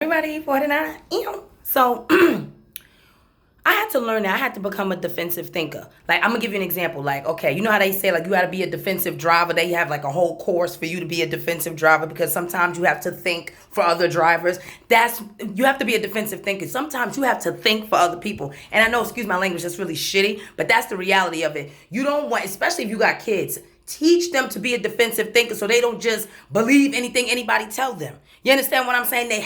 Everybody, 49. So I had to learn that. I had to become a defensive thinker. Like, I'm going to give you an example. Like, okay, you know how they say, like, you got to be a defensive driver? They have, like, a whole course for you to be a defensive driver because sometimes you have to think for other drivers. You have to be a defensive thinker. Sometimes you have to think for other people. And I know, excuse my language, that's really shitty, but that's the reality of it. You don't want, especially if you got kids, teach them to be a defensive thinker so they don't just believe anything anybody tell them. You understand what I'm saying?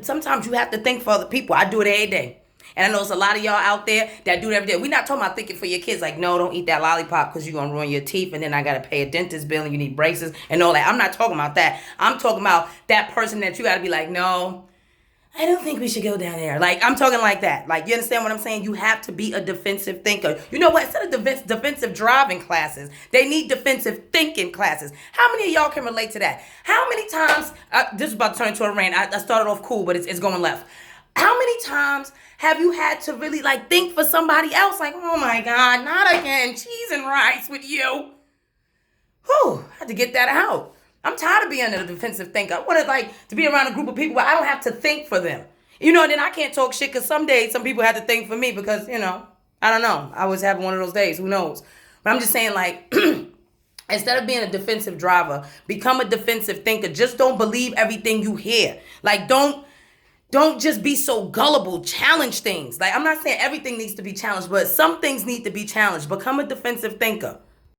Sometimes you have to think for other people. I do it every day. And I know there's a lot of y'all out there that do it every day. We're not talking about thinking for your kids. Like, no, don't eat that lollipop because you're going to ruin your teeth. And then I got to pay a dentist bill and you need braces and all that. I'm not talking about that. I'm talking about that person that you got to be like, no, I don't think we should go down there. Like, I'm talking like that. Like, you understand what I'm saying? You have to be a defensive thinker. You know what? Instead of defensive driving classes, they need defensive thinking classes. How many of y'all can relate to that? How many times, this is about to turn into a rant. I started off cool, but it's going left. How many times have you had to really, like, think for somebody else? Like, oh, my God, not again. Cheese and rice with you. Whew, I had to get that out. I'm tired of being a defensive thinker. I want to be around a group of people where I don't have to think for them. And then I can't talk shit because some days some people had to think for me because, I don't know. I was having one of those days. Who knows? But I'm just saying, like, instead of being a defensive driver, become a defensive thinker. Just don't believe everything you hear. Like, don't just be so gullible. Challenge things. Like, I'm not saying everything needs to be challenged, but some things need to be challenged. Become a defensive thinker.